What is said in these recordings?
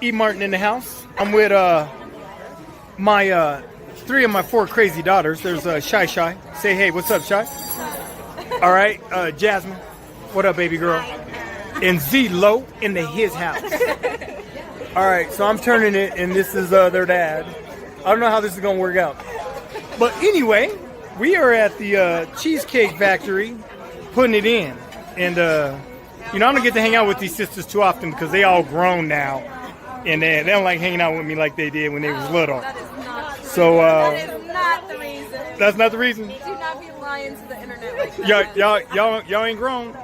E. Martin in the house. I'm with my 3 of my 4 crazy daughters. There's Shy. Say hey, what's up, Shy? All right, Jasmine. What up, baby girl? And Z Low in his house. All right, so I'm turning it, and this is their dad. I don't know how this is gonna work out, but anyway, we are at the Cheesecake Factory, putting it in, and I don't get to hang out with these sisters too often because they all grown now, and they don't like hanging out with me like they did when they was little. That is not true. So that is not the reason. That's not the reason. Do not be lying to the internet like that. Y'all ain't grown.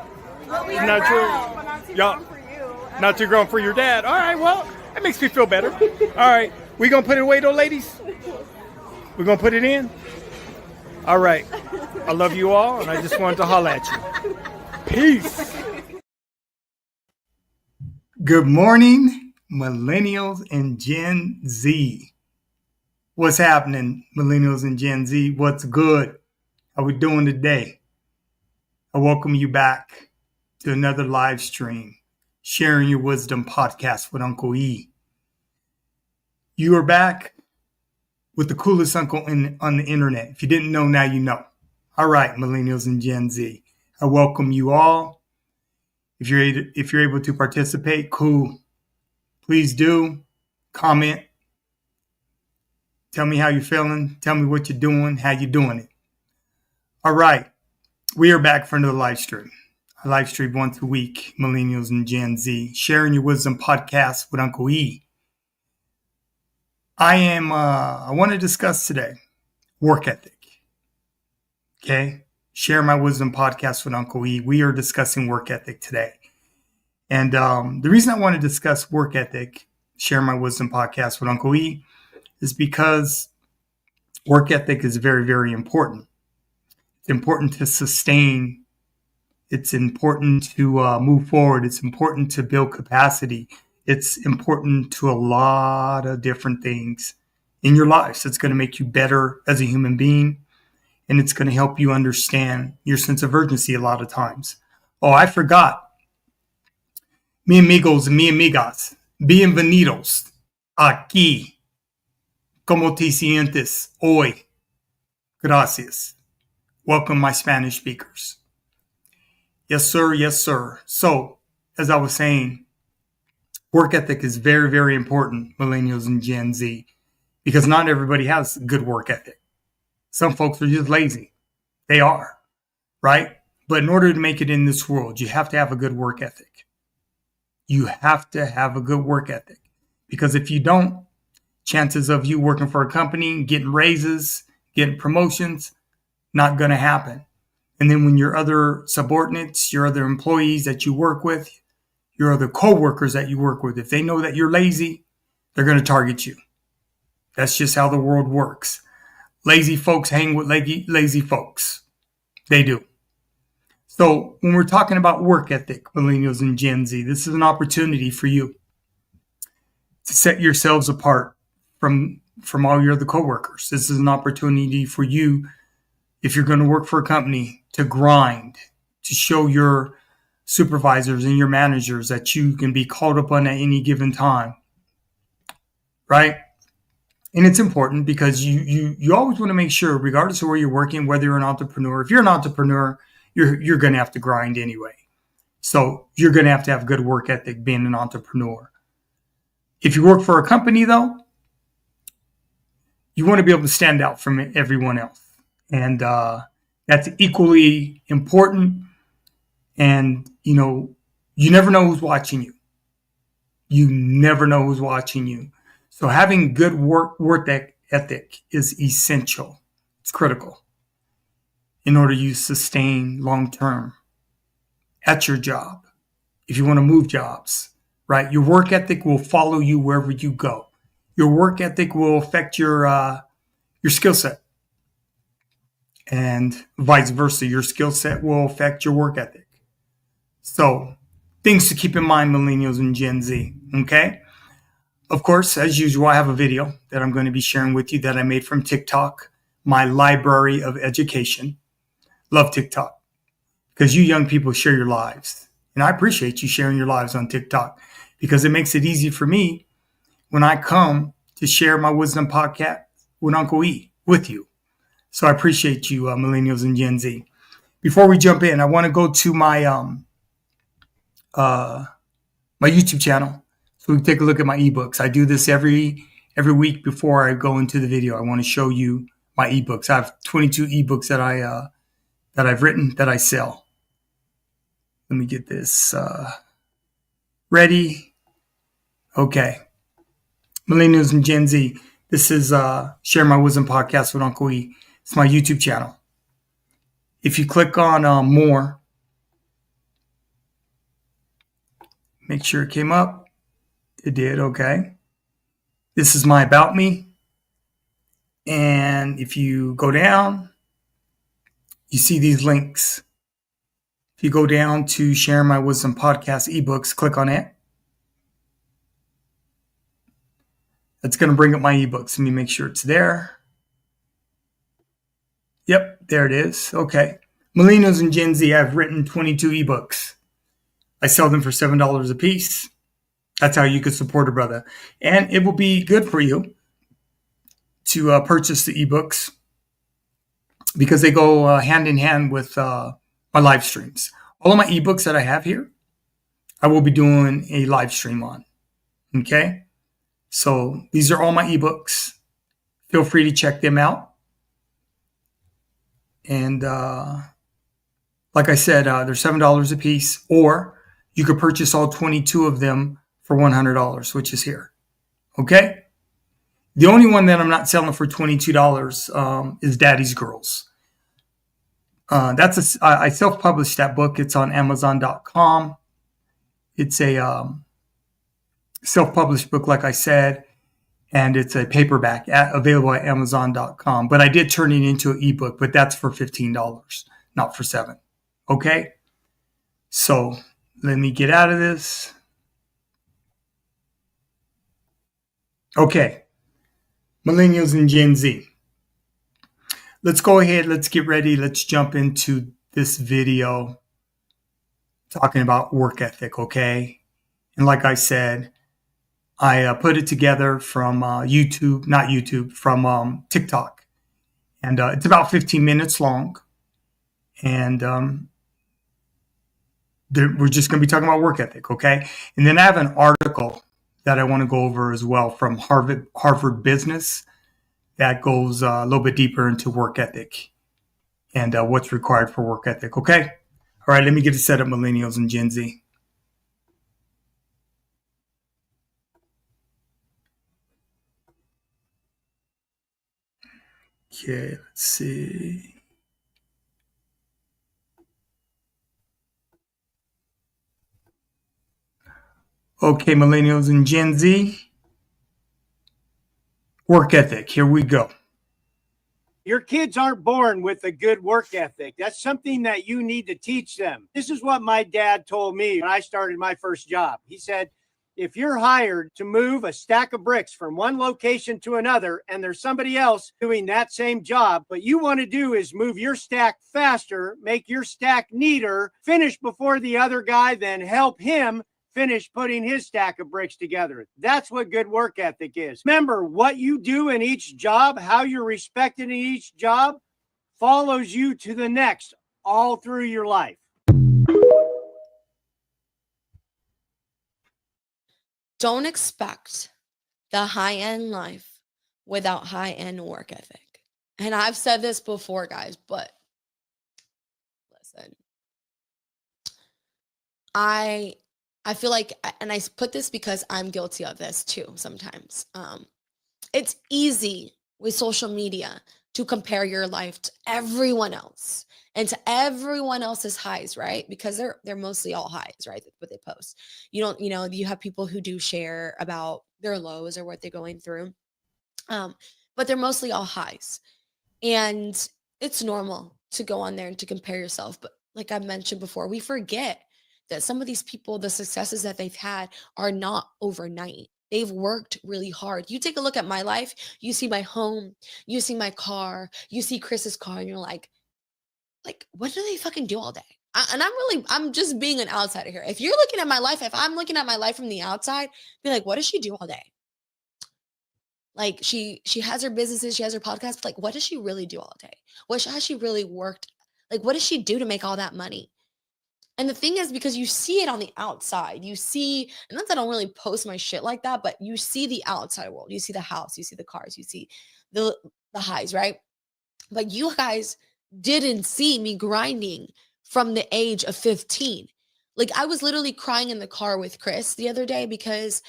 Well, we It's are not grown, true. but not too Y'all- grown for you. Not too grown for your dad. All right, well, that makes me feel better. All right, we gonna put it away though, ladies? We gonna put it in? All right. I love you all, and I just wanted to holler at you. Peace. Good morning, Millennials and Gen Z. What's happening, Millennials and Gen Z? What's good? How we doing today? I welcome you back to another live stream, Sharing Your Wisdom podcast with Uncle E. You are back with the coolest uncle on the internet. If you didn't know, now you know. All right, Millennials and Gen Z. I welcome you all. If you're able to participate, cool. Please do. Comment. Tell me how you're feeling. Tell me what you're doing, how you're doing it. All right. We are back for another live stream. I live stream once a week, Millennials and Gen Z, Sharing Your Wisdom podcast with Uncle E. I want to discuss today work ethic. Okay? Share My Wisdom podcast with Uncle E. We are discussing work ethic today. And the reason I want to discuss work ethic, Share My Wisdom podcast with Uncle E, is because work ethic is very, very important. It's important to sustain. It's important to move forward. It's important to build capacity. It's important to a lot of different things in your life. So it's going to make you better as a human being, and it's going to help you understand your sense of urgency a lot of times. Oh, I forgot. Mi amigos and mi amigas, bienvenidos aquí. ¿Cómo te sientes hoy? Gracias. Welcome, my Spanish speakers. Yes, sir. Yes, sir. So, as I was saying, work ethic is very, very important, Millennials and Gen Z, because not everybody has good work ethic. Some folks are just lazy. They are, right? But in order to make it in this world, you have to have a good work ethic. You have to have a good work ethic, because if you don't, chances of you working for a company, getting raises, getting promotions, not going to happen. And then when your other subordinates, your other employees that you work with, your other coworkers that you work with, if they know that you're lazy, they're going to target you. That's just how the world works. Lazy folks hang with lazy folks. They do. So when we're talking about work ethic, Millennials and Gen Z, this is an opportunity for you to set yourselves apart from all your other coworkers. This is an opportunity for you, if you're going to work for a company, to grind, to show your supervisors and your managers that you can be called upon at any given time, right? And it's important because you always want to make sure, regardless of where you're working, whether you're an entrepreneur, if you're an entrepreneur, you're going to have to grind anyway. So you're going to have good work ethic being an entrepreneur. If you work for a company, though, you want to be able to stand out from everyone else. And that's equally important. And, you never know who's watching you. You never know who's watching you. So having good work ethic is essential. It's critical in order you sustain long term at your job. If you want to move jobs, right? Your work ethic will follow you wherever you go. Your work ethic will affect your skill set. And vice versa, your skill set will affect your work ethic. So, things to keep in mind, Millennials and Gen Z, okay? Of course, as usual, I have a video that I'm going to be sharing with you that I made from TikTok, my library of education. Love TikTok because you young people share your lives. And I appreciate you sharing your lives on TikTok because it makes it easy for me when I come to share my wisdom podcast with Uncle E with you. So I appreciate you, Millennials and Gen Z. Before we jump in, I want to go to my my YouTube channel so we can take a look at my ebooks. I do this every week before I go into the video. I want to show you my ebooks. I have 22 ebooks that I've written that I sell. Let me get this ready. Okay. Millennials and Gen Z. This is Share My Wisdom Podcast with Uncle E. It's my YouTube channel. If you click on more, make sure it came up. It did, okay. This is my About Me. And if you go down, you see these links. If you go down to Share My Wisdom Podcast ebooks, click on it. That's going to bring up my ebooks. Let me make sure it's there. Yep, there it is. Okay. Millennials and Gen Z, I've written 22 ebooks. I sell them for $7 a piece. That's how you could support a brother. And it will be good for you to purchase the ebooks because they go hand in hand with my live streams. All of my ebooks that I have here, I will be doing a live stream on. Okay? So these are all my ebooks. Feel free to check them out. And like I said, they're $7 a piece, or you could purchase all 22 of them for $100, which is here. Okay? The only one that I'm not selling for $22 is Daddy's Girls. I self-published that book. It's on Amazon.com. It's a self-published book, like I said, and it's a paperback available at Amazon.com. But I did turn it into an ebook, but that's for $15, not for $7. Okay? So let me get out of this. Okay. Millennials and Gen Z. Let's go ahead. Let's get ready. Let's jump into this video talking about work ethic, okay? And like I said, I put it together from from TikTok. And it's about 15 minutes long. And we're just going to be talking about work ethic, okay? And then I have an article that I want to go over as well from Harvard Business that goes a little bit deeper into work ethic and what's required for work ethic, okay? All right, let me get it set up, Millennials and Gen Z. Okay, let's see. Okay, Millennials and Gen Z. Work ethic, here we go. Your kids aren't born with a good work ethic. That's something that you need to teach them. This is what my dad told me when I started my first job. He said, if you're hired to move a stack of bricks from one location to another, and there's somebody else doing that same job, what you want to do is move your stack faster, make your stack neater, finish before the other guy, then help him finish putting his stack of bricks together. That's what good work ethic is. Remember, what you do in each job, how you're respected in each job, follows you to the next all through your life. Don't expect the high-end life without high-end work ethic. And I've said this before, guys, but listen. I feel like, and I put this because I'm guilty of this too sometimes. It's easy with social media to compare your life to everyone else and to everyone else's highs, right? Because they're mostly all highs, right? That's what they post. You have people who do share about their lows or what they're going through. But they're mostly all highs. And it's normal to go on there and to compare yourself. But like I mentioned before, we forget that some of these people, the successes that they've had are not overnight. They've worked really hard. You take a look at my life, you see my home, you see my car, you see Chris's car, and you're like, what do they fucking do all day? I'm just being an outsider here. If you're looking at my life, if I'm looking at my life from the outside, be like, what does she do all day? Like she has her businesses, she has her podcast, but like what does she really do all day? What has she really worked? Like what does she do to make all that money? And the thing is, because you see it on the outside, you see, and that's I don't really post my shit like that, but you see the outside world. You see the house, you see the cars, you see the highs, right? But you guys didn't see me grinding from the age of 15. Like I was literally crying in the car with Chris the other day because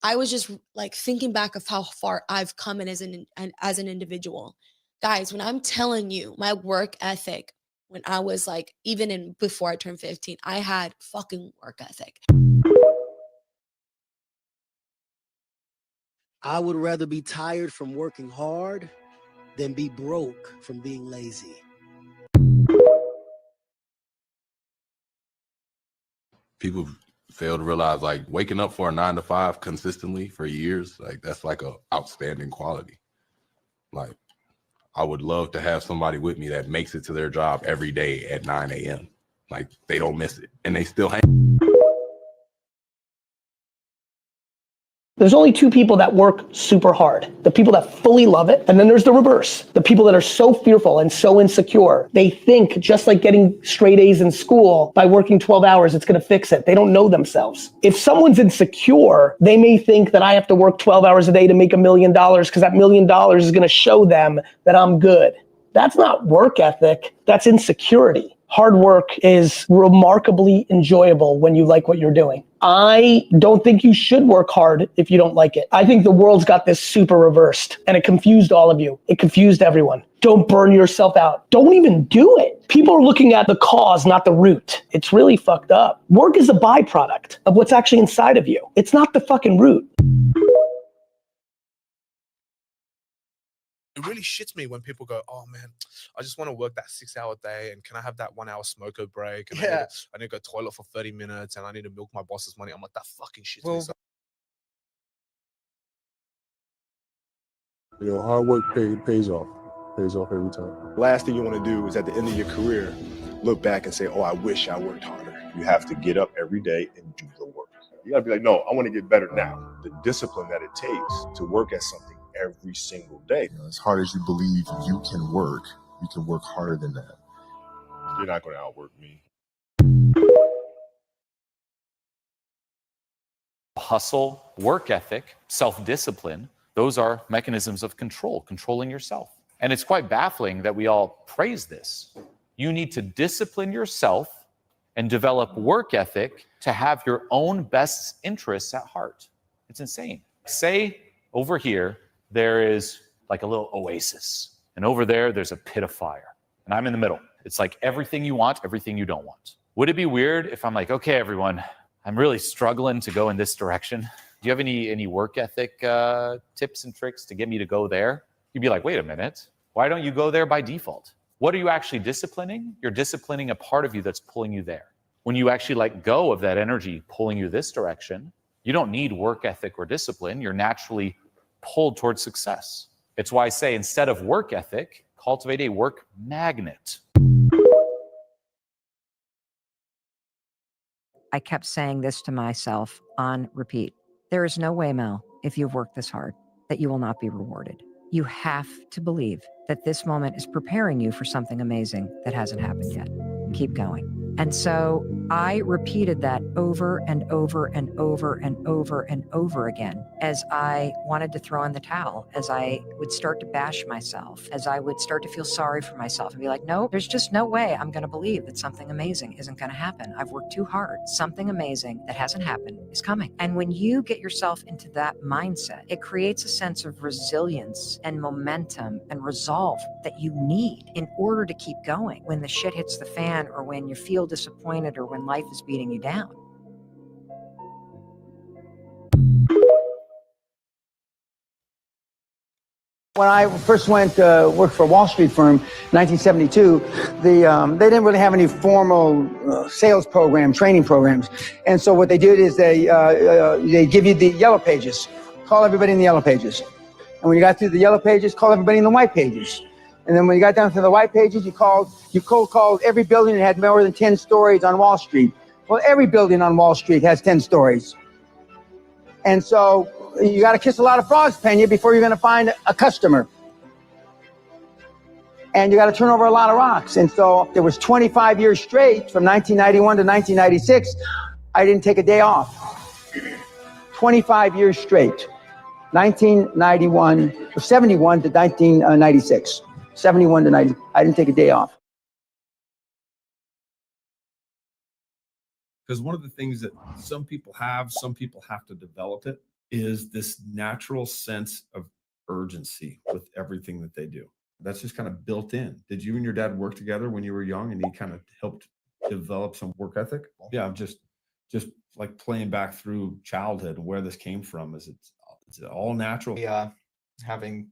I was just like thinking back of how far I've come in as an individual. Guys, when I'm telling you my work ethic, when I was like, even in before I turned 15, I had fucking work ethic. I would rather be tired from working hard than be broke from being lazy. People fail to realize like waking up for a 9 to 5 consistently for years, like that's like a outstanding quality. Like I would love to have somebody with me that makes it to their job every day at 9 a.m. Like they don't miss it and they still hang. There's only two people that work super hard. The people that fully love it, and then there's the reverse. The people that are so fearful and so insecure. They think just like getting straight A's in school, by working 12 hours, it's gonna fix it. They don't know themselves. If someone's insecure, they may think that I have to work 12 hours a day to make $1 million because that $1 million is gonna show them that I'm good. That's not work ethic, that's insecurity. Hard work is remarkably enjoyable when you like what you're doing. I don't think you should work hard if you don't like it. I think the world's got this super reversed and it confused all of you. It confused everyone. Don't burn yourself out. Don't even do it. People are looking at the cause, not the root. It's really fucked up. Work is a byproduct of what's actually inside of you. It's not the fucking root. It really shits me when people go, oh man, I just want to work that 6-hour day and can I have that 1 hour smoker break? And I need to go toilet for 30 minutes and I need to milk my boss's money. I'm like, that fucking shits me. So you know, hard work pays off every time. Last thing you want to do is at the end of your career, look back and say, oh, I wish I worked harder. You have to get up every day and do the work. You gotta be like, no, I want to get better now. The discipline that it takes to work at something every single day. You know, as hard as you believe you can work harder than that. You're not going to outwork me. Hustle, work ethic, self-discipline, those are mechanisms of controlling yourself. And it's quite baffling that we all praise this. You need to discipline yourself and develop work ethic to have your own best interests at heart. It's insane. Say over here, there is like a little oasis. And over there, there's a pit of fire. And I'm in the middle. It's like everything you want, everything you don't want. Would it be weird if I'm like, okay, everyone, I'm really struggling to go in this direction. Do you have any work ethic tips and tricks to get me to go there? You'd be like, wait a minute. Why don't you go there by default? What are you actually disciplining? You're disciplining a part of you that's pulling you there. When you actually let go of that energy pulling you this direction, you don't need work ethic or discipline. You're naturally pulled towards success. It's why I say instead of work ethic, cultivate a work magnet. I kept saying this to myself on repeat. There is no way, Mel, if you've worked this hard, that you will not be rewarded. You have to believe that this moment is preparing you for something amazing that hasn't happened yet. Keep going. And so I repeated that over and over and over and over and over again as I wanted to throw in the towel, as I would start to bash myself, as I would start to feel sorry for myself and be like, no, there's just no way I'm going to believe that something amazing isn't going to happen. I've worked too hard. Something amazing that hasn't happened is coming. And when you get yourself into that mindset, it creates a sense of resilience and momentum and resolve that you need in order to keep going when the shit hits the fan or when you feel disappointed or when life is beating you down. When I first went to work for a Wall Street firm in 1972, they didn't really have any formal sales program, training programs. And so what they did is they give you the yellow pages. Call everybody in the yellow pages. And when you got through the yellow pages, call everybody in the white pages. And then when you got down to the white pages, you cold called every building that had more than 10 stories on Wall Street. Well, every building on Wall Street has 10 stories. And so you got to kiss a lot of frogs, Pena, before you're going to find a customer. And you got to turn over a lot of rocks. And so there was 25 years straight from 1991 to 1996. I didn't take a day off. 25 years straight. 1991, 71 to 1996. 71 to 90. I didn't take a day off. Because one of the things that some people have to develop it, is this natural sense of urgency with everything that they do. That's just kind of built in. Did you and your dad work together when you were young and he kind of helped develop some work ethic? Yeah, just like playing back through childhood and where this came from. Is it's all natural? Yeah, having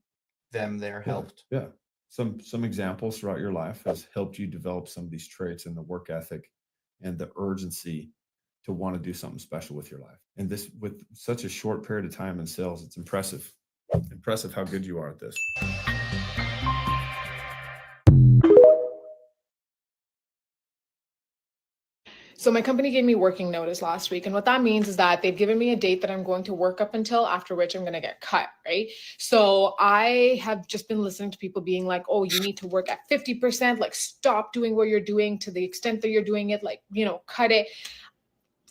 them there helped. Yeah. Some examples throughout your life has helped you develop some of these traits and the work ethic and the urgency to want to do something special with your life. And this, with such a short period of time in sales, it's impressive. Impressive how good you are at this. So my company gave me working notice last week. And what that means is that they've given me a date that I'm going to work up until, after which I'm going to get cut, right? So I have just been listening to people being like, oh, you need to work at 50%, like stop doing what you're doing to the extent that you're doing it, like, you know, cut it.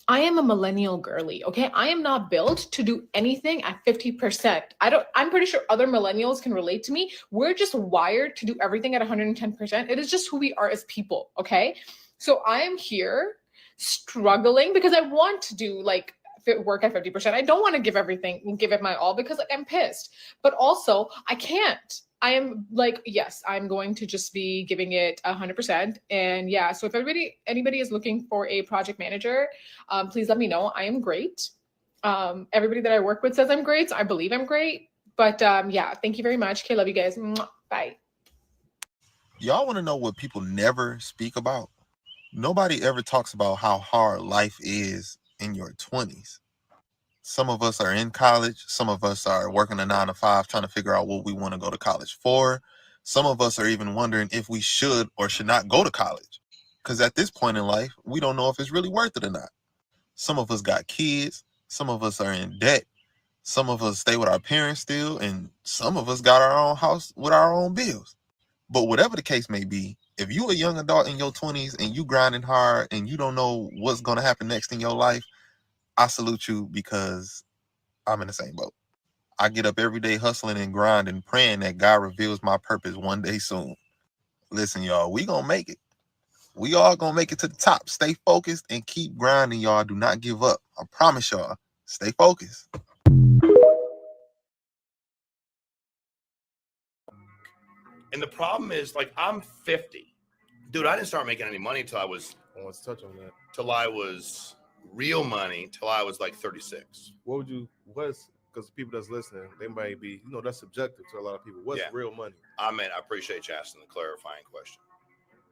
I am a millennial girly, okay? I am not built to do anything at 50%. I'm pretty sure other millennials can relate to me. We're just wired to do everything at 110%. It is just who we are as people, okay? So I am here struggling because I want to do like work at 50%. I don't want to give everything and give it my all because like I'm pissed, but also I can't. I am like, yes, I'm going to just be giving it 100%. And yeah, so if anybody is looking for a project manager, please let me know. I am great. Everybody that I work with says I'm great. So I believe I'm great. But yeah, thank you very much. Okay, love you guys. Bye. Y'all want to know what people never speak about? Nobody ever talks about how hard life is in your 20s. Some of us are in college. Some of us are working a 9-to-5 trying to figure out what we want to go to college for. Some of us are even wondering if we should or should not go to college. Because at this point in life, we don't know if it's really worth it or not. Some of us got kids. Some of us are in debt. Some of us stay with our parents still. And some of us got our own house with our own bills. But whatever the case may be, if you a young adult in your 20s and you grinding hard and you don't know what's going to happen next in your life, I salute you because I'm in the same boat. I get up every day hustling and grinding, praying that God reveals my purpose one day soon. Listen, y'all, we gonna make it. We all gonna make it to the top. Stay focused and keep grinding, y'all. Do not give up. I promise y'all. Stay focused. And the problem is, like, I'm 50. Dude, I didn't start making any money until I was, let's touch on that. Till I was real money, till I was like 36. Because people that's listening, they might be, that's subjective to a lot of people. What's real money? I appreciate you asking the clarifying question.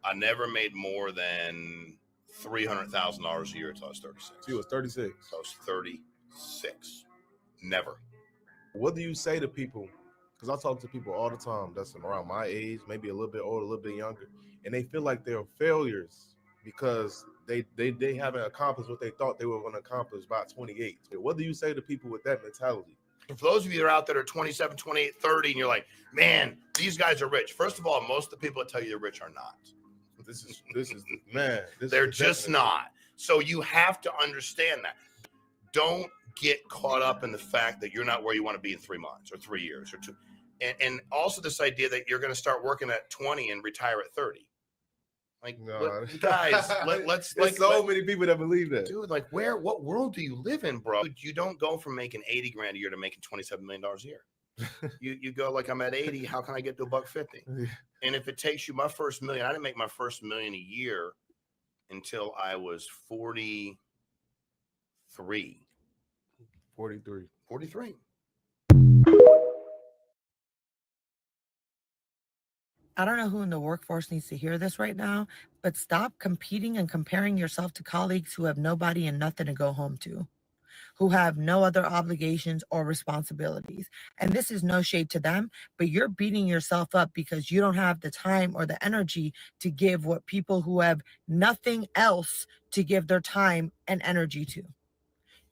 I never made more than $300,000 a year until I was 36. So you was 36? So I was 36. Never. What do you say to people? Because I talk to people all the time that's around my age, maybe a little bit older, a little bit younger, and they feel like they're failures because they haven't accomplished what they thought they were going to accomplish by 28. What do you say to people with that mentality? For those of you that are out there that are 27, 28, 30, and you're like, man, these guys are rich. First of all, most of the people that tell you they're rich are not. They're just not. So you have to understand that. Don't get caught up in the fact that you're not where you want to be in 3 months or 3 years or 2. And also this idea that you're going to start working at 20 and retire at 30. Like, guys, let's There's so many people that believe that. Dude, like, what world do you live in, bro? You don't go from making $80 grand a year to making $27 million a year. You go like, I'm at 80. How can I get to $150? And if it takes you, my first million, I didn't make my first million a year until I was 43. 43. I don't know who in the workforce needs to hear this right now, but stop competing and comparing yourself to colleagues who have nobody and nothing to go home to, who have no other obligations or responsibilities. And this is no shade to them, but you're beating yourself up because you don't have the time or the energy to give what people who have nothing else to give their time and energy to.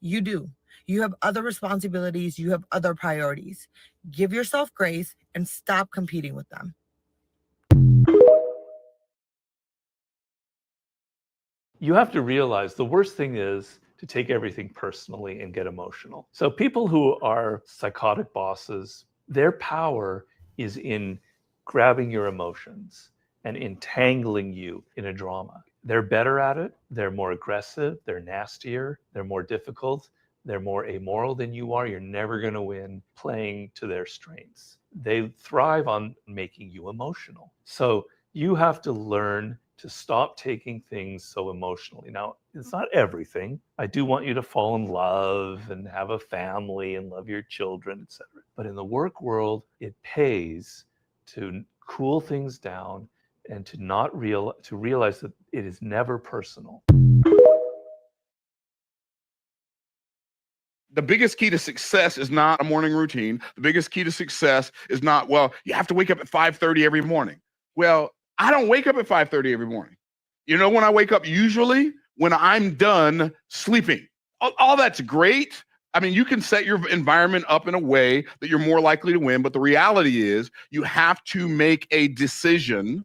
You do. You have other responsibilities. You have other priorities. Give yourself grace and stop competing with them. You have to realize the worst thing is to take everything personally and get emotional. So people who are psychotic bosses, their power is in grabbing your emotions and entangling you in a drama. They're better at it. They're more aggressive. They're nastier. They're more difficult. They're more amoral than you are. You're never going to win playing to their strengths. They thrive on making you emotional. So you have to learn to stop taking things so emotionally. Now, it's not everything. I do want you to fall in love and have a family and love your children, etc. But in the work world, it pays to cool things down and to not realize that it is never personal. The biggest key to success is not a morning routine. The biggest key to success is not, well, you have to wake up at 5:30 every morning. Well, I don't wake up at 5:30 every morning. You know when I wake up? Usually when I'm done sleeping. All that's great. I mean, you can set your environment up in a way that you're more likely to win, but the reality is you have to make a decision,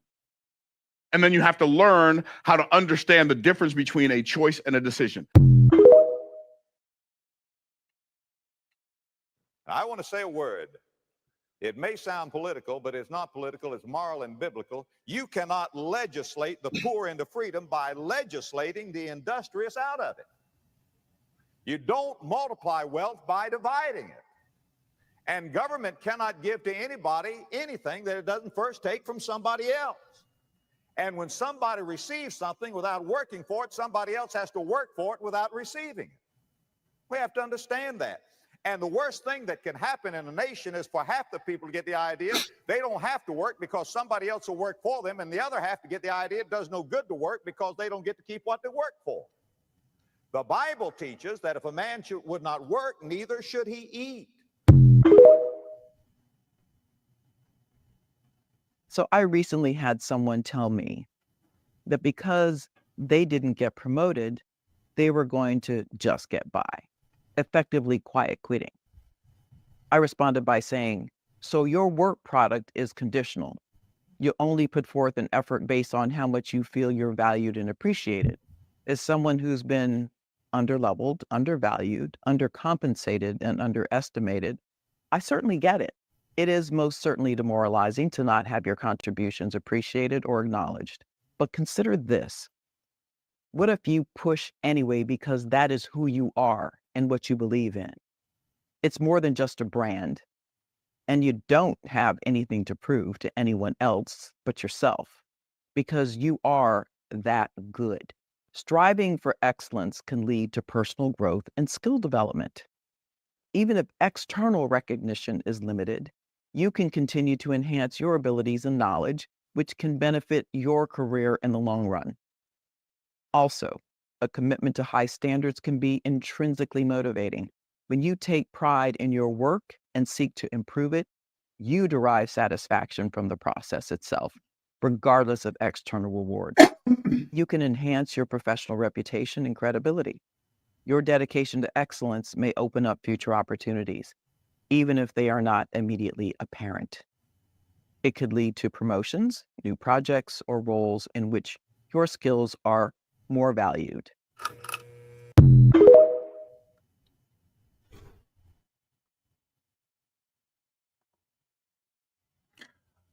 and then you have to learn how to understand the difference between a choice and a decision. I want to say a word. It may sound political, but it's not political. It's moral and biblical. You cannot legislate the poor into freedom by legislating the industrious out of it. You don't multiply wealth by dividing it. And government cannot give to anybody anything that it doesn't first take from somebody else. And when somebody receives something without working for it, somebody else has to work for it without receiving it. We have to understand that. And the worst thing that can happen in a nation is for half the people to get the idea they don't have to work because somebody else will work for them, and the other half to get the idea it does no good to work because they don't get to keep what they work for. The Bible teaches that if a man would not work, neither should he eat. So I recently had someone tell me that because they didn't get promoted, they were going to just get by, effectively quiet quitting. I responded by saying, so your work product is conditional. You only put forth an effort based on how much you feel you're valued and appreciated. As someone who's been underleveled, undervalued, undercompensated, and underestimated, I certainly get it. It is most certainly demoralizing to not have your contributions appreciated or acknowledged. But consider this. What if you push anyway because that is who you are and what you believe in? It's more than just a brand, and you don't have anything to prove to anyone else but yourself because you are that good. Striving for excellence can lead to personal growth and skill development. Even if external recognition is limited, you can continue to enhance your abilities and knowledge, which can benefit your career in the long run. Also, a commitment to high standards can be intrinsically motivating. When you take pride in your work and seek to improve it, you derive satisfaction from the process itself, regardless of external rewards. You can enhance your professional reputation and credibility. Your dedication to excellence may open up future opportunities, even if they are not immediately apparent. It could lead to promotions, new projects, or roles in which your skills are more valued.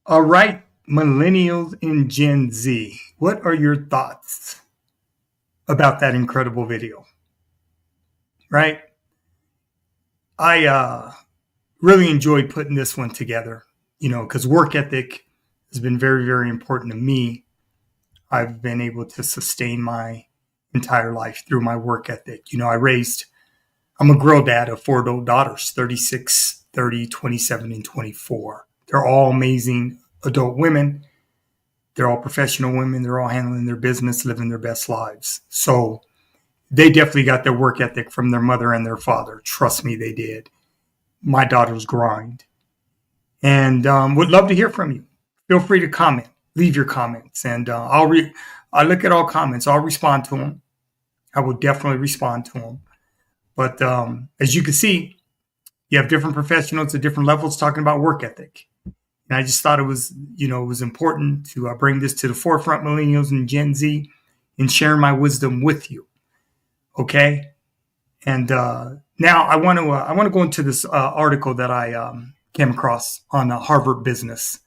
All right, Millennials and Gen Z, what are your thoughts about that incredible video? Right? I really enjoyed putting this one together, because work ethic has been very, very important to me. I've been able to sustain my entire life through my work ethic. I'm a girl dad of 4 adult daughters, 36, 30, 27, and 24. They're all amazing adult women. They're all professional women. They're all handling their business, living their best lives. So they definitely got their work ethic from their mother and their father. Trust me, they did. My daughters grind. And would love to hear from you. Feel free to comment. Leave your comments. And I look at all comments. I'll respond to them. I will definitely respond to them. But as you can see, you have different professionals at different levels talking about work ethic. And I just thought it was, it was important to bring this to the forefront, Millennials and Gen Z, and share my wisdom with you. Okay. And now I want to go into this article that I came across on Harvard Business,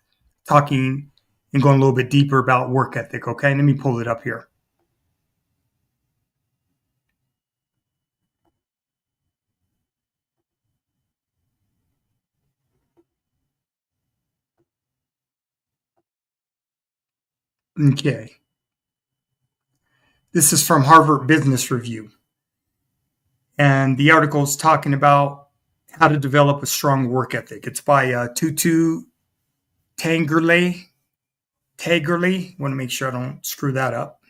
talking and going a little bit deeper about work ethic. Okay. Let me pull it up here. Okay. This is from Harvard Business Review. And the article is talking about how to develop a strong work ethic. It's by Tutu Tagerley. Want to make sure I don't screw that up.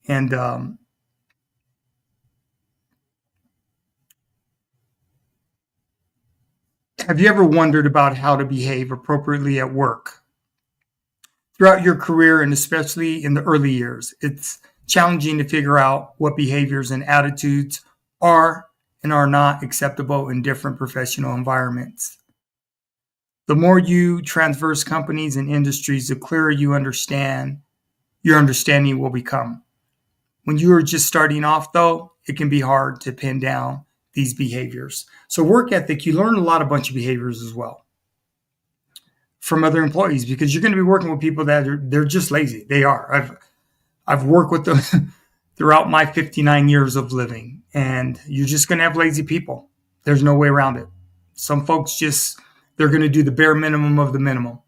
And have you ever wondered about how to behave appropriately at work? Throughout your career, and especially in the early years, it's challenging to figure out what behaviors and attitudes are and are not acceptable in different professional environments. The more you traverse companies and industries, the clearer your understanding will become. When you are just starting off, though, it can be hard to pin down these behaviors. So work ethic, you learn a bunch of behaviors as well from other employees, because you're going to be working with people that they're just lazy. They are. I've worked with them throughout my 59 years of living, and you're just going to have lazy people. There's no way around it. Some folks they're going to do the bare minimum of the minimum,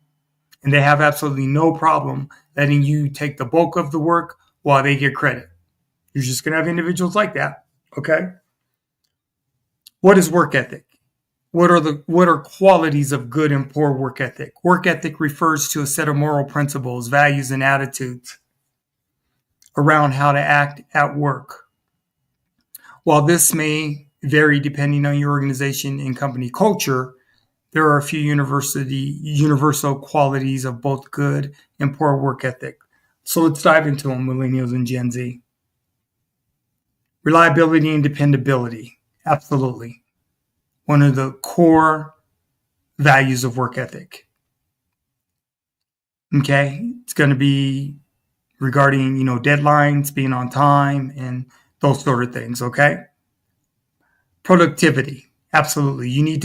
and they have absolutely no problem letting you take the bulk of the work while they get credit. You're just going to have individuals like that. Okay. What is work ethic? What are qualities of good and poor work ethic? Work ethic refers to a set of moral principles, values, and attitudes around how to act at work. While this may vary depending on your organization and company culture, there are a few universal qualities of both good and poor work ethic. So let's dive into them, Millennials and Gen Z. Reliability and dependability. Absolutely. One of the core values of work ethic. Okay. It's going to be regarding, deadlines, being on time, and those sort of things. Okay. Productivity. Absolutely. You need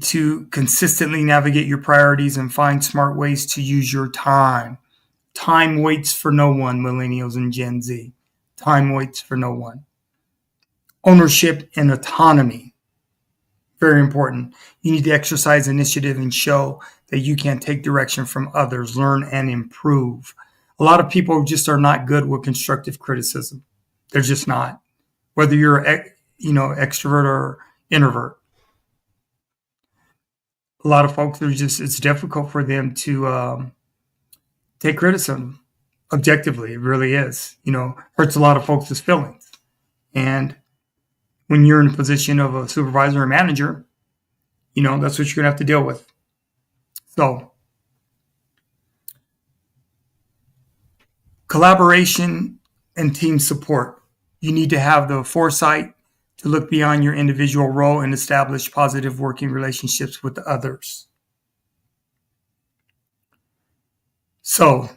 to consistently navigate your priorities and find smart ways to use your time. Time waits for no one, Millennials and Gen Z. Time waits for no one. Ownership and autonomy. Very important. You need to exercise initiative and show that you can take direction from others, learn and improve. A lot of people just are not good with constructive criticism. They're just not. Whether you're, extrovert or introvert. A lot of folks it's difficult for them to take criticism objectively. It really is. Hurts a lot of folks' feelings. And when you're in a position of a supervisor or manager, that's what you're going to have to deal with. So, collaboration and team support. You need to have the foresight to look beyond your individual role and establish positive working relationships with others. So,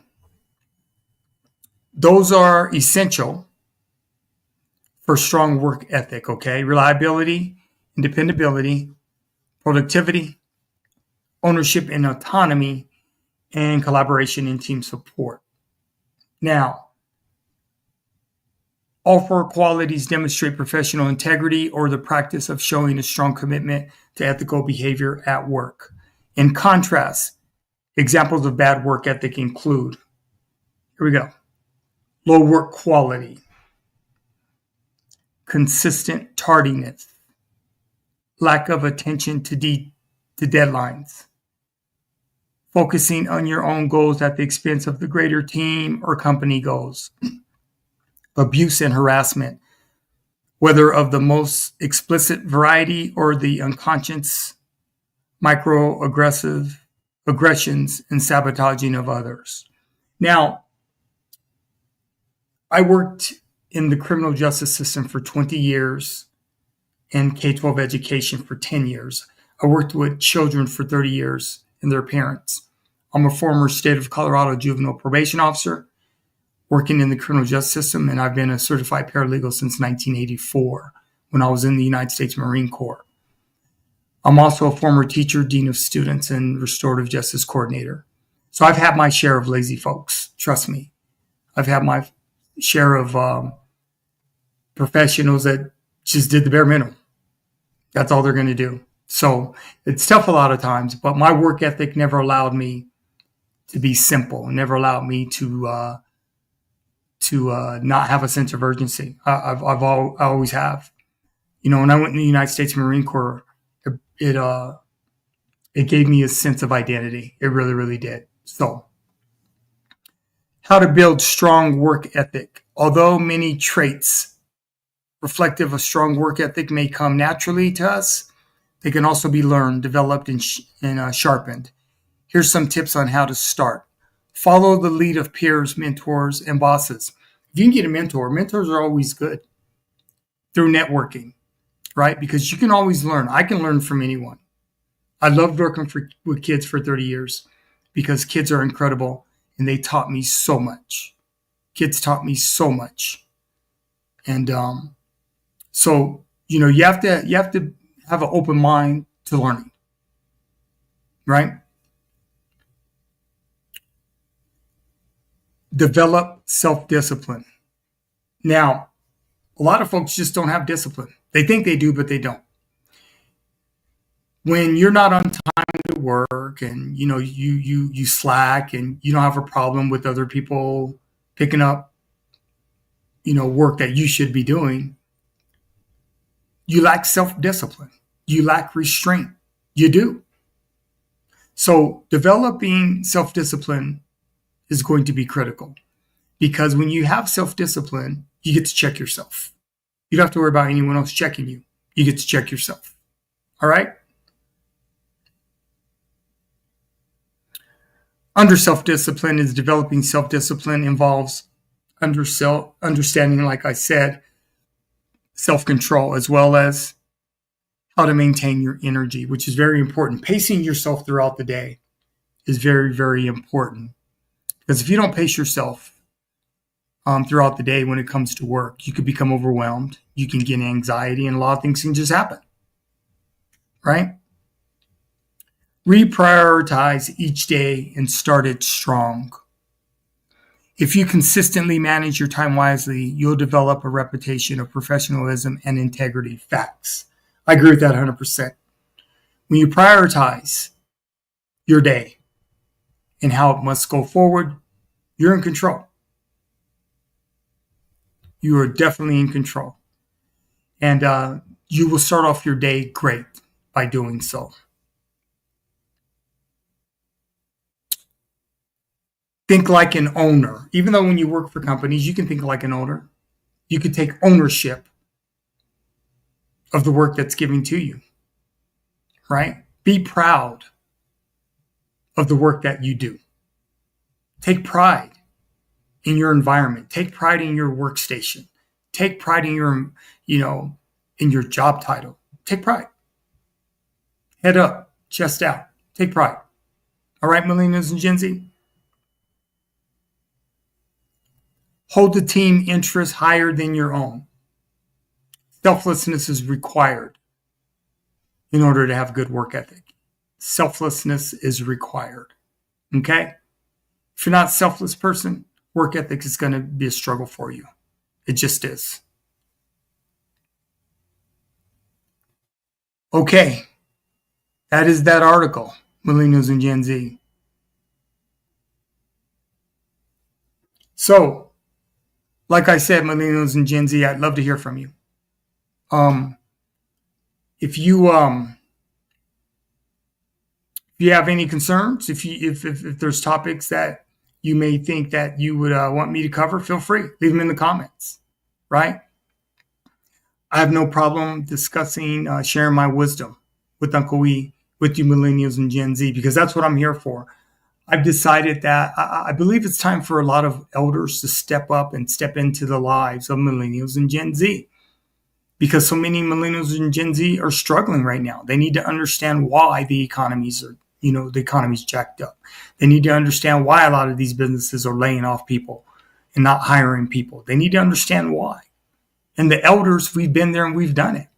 those are essential for strong work ethic, okay? Reliability and dependability, productivity, ownership and autonomy, and collaboration and team support. Now, all four qualities demonstrate professional integrity or the practice of showing a strong commitment to ethical behavior at work. In contrast, examples of bad work ethic include, here we go, low work quality, consistent tardiness, lack of attention to deadlines, focusing on your own goals at the expense of the greater team or company goals, abuse and harassment, whether of the most explicit variety or the unconscious microaggressions and sabotaging of others. Now, I worked in the criminal justice system for 20 years and K-12 education for 10 years. I worked with children for 30 years and their parents. I'm a former state of Colorado juvenile probation officer working in the criminal justice system, and I've been a certified paralegal since 1984 when I was in the United States Marine Corps. I'm also a former teacher, dean of students, and restorative justice coordinator. So I've had my share of lazy folks, trust me. I've had my share of professionals that just did the bare minimum. That's all they're going to do. So it's tough a lot of times, but my work ethic never allowed me to be simple, never allowed me to not have a sense of urgency. I always have. You know, when I went in the United States Marine Corps, it gave me a sense of identity. It really, really did. So, how to build strong work ethic. Although many traits reflective of strong work ethic may come naturally to us, they can also be learned, developed, and sharpened. Here's some tips on how to start. Follow the lead of peers, mentors, and bosses. If you can get a mentor, mentors are always good through networking, right? Because you can always learn. I can learn from anyone. I loved working with kids for 30 years because kids are incredible and they taught me so much. Kids taught me so much. And so, you know, you have to have an open mind to learning, right? Develop self-discipline. Now, a lot of folks just don't have discipline. They think they do, but they don't. When you're not on time to work and, you know, you slack and you don't have a problem with other people picking up, you know, work that you should be doing, you lack self-discipline. You lack restraint. You do. So developing self-discipline is going to be critical because when you have self-discipline, you get to check yourself. You don't have to worry about anyone else checking you. You get to check yourself. All right? Under self-discipline is developing self-discipline involves understanding, like I said, self-control as well as how to maintain your energy, which is very important. Pacing yourself throughout the day is very, very important. Because if you don't pace yourself throughout the day when it comes to work, you could become overwhelmed. You can get anxiety and a lot of things can just happen. Right? Reprioritize each day and start it strong. If you consistently manage your time wisely, you'll develop a reputation of professionalism and integrity. Facts. I agree with that 100%. When you prioritize your day and how it must go forward, you're in control. You are definitely in control. And you will start off your day great by doing so. Think like an owner. Even though when you work for companies, you can think like an owner. You can take ownership of the work that's given to you, right? Be proud of the work that you do. Take pride in your environment. Take pride in your workstation. Take pride in your, in your job title. Take pride. Head up, chest out. Take pride. All right, Millennials and Gen Z? Hold the team interest higher than your own. Selflessness is required in order to have good work ethic. Selflessness is required. Okay? If you're not a selfless person, work ethic is going to be a struggle for you. It just is. Okay. That is that article, Millennials and Gen Z. So, like I said, Millennials and Gen Z, I'd love to hear from you. If you have any concerns, if there's topics that you may think that you would want me to cover, feel free. Leave them in the comments, right? I have no problem discussing, sharing my wisdom with Uncle E, with you Millennials and Gen Z, because that's what I'm here for. I've decided that I believe it's time for a lot of elders to step up and step into the lives of millennials and Gen Z, because so many millennials and Gen Z are struggling right now. They need to understand why the economy's jacked up. They need to understand why a lot of these businesses are laying off people and not hiring people. They need to understand why. And the elders, we've been there and we've done it.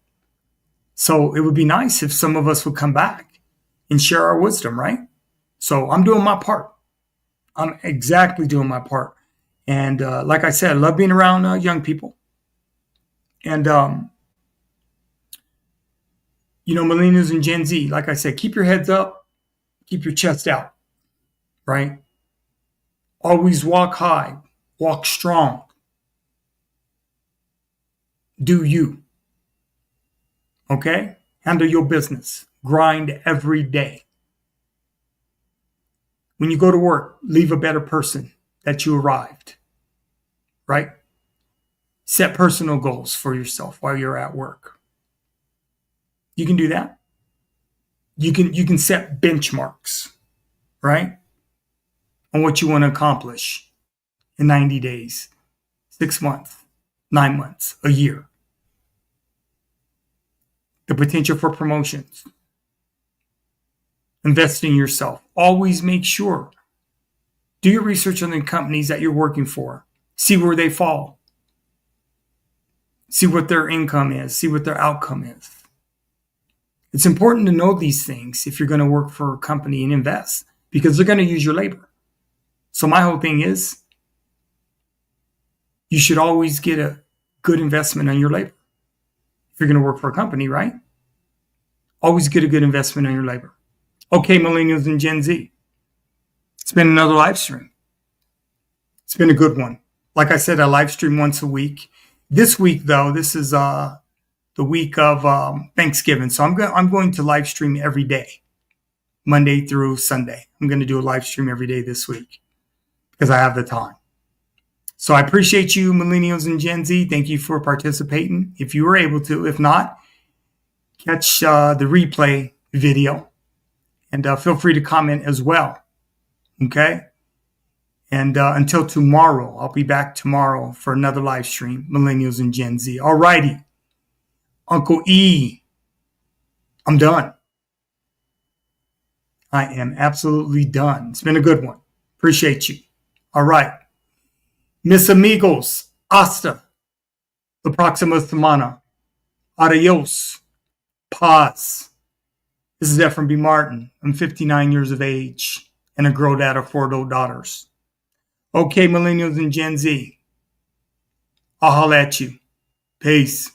So it would be nice if some of us would come back and share our wisdom, right? So I'm doing my part. I'm exactly doing my part. And like I said, I love being around young people. And, millennials and Gen Z, like I said, keep your heads up, keep your chest out, right? Always walk high, walk strong. Do you. Okay? Handle your business. Grind every day. When you go to work, leave a better person that you arrived, right? Set personal goals for yourself while you're at work. You can do that. You can set benchmarks, right? On what you want to accomplish in 90 days, 6 months, 9 months, a year. The potential for promotions. Invest in yourself. Always make sure. Do your research on the companies that you're working for. See where they fall. See what their income is. See what their outcome is. It's important to know these things if you're going to work for a company and invest, because they're going to use your labor. So my whole thing is, you should always get a good investment on your labor. If you're going to work for a company, right? Always get a good investment on your labor. Okay, millennials and Gen Z. It's been another live stream. It's been a good one. Like I said, I live stream once a week. This week, though, this is the week of Thanksgiving. So I'm going to live stream every day, Monday through Sunday. I'm going to do a live stream every day this week because I have the time. So I appreciate you, millennials and Gen Z. Thank you for participating if you were able to. If not, catch the replay video and feel free to comment as well. Okay? And until tomorrow, I'll be back tomorrow for another live stream, Millennials and Gen Z. All righty. Uncle E, I'm done. I am absolutely done. It's been a good one. Appreciate you. All right. Mis amigos, hasta la próxima semana. Adios. Paz. This is Ephraim B. Martin. I'm 59 years of age and a girl dad of 4 adult daughters. Okay, millennials and Gen Z. I'll holla at you. Peace.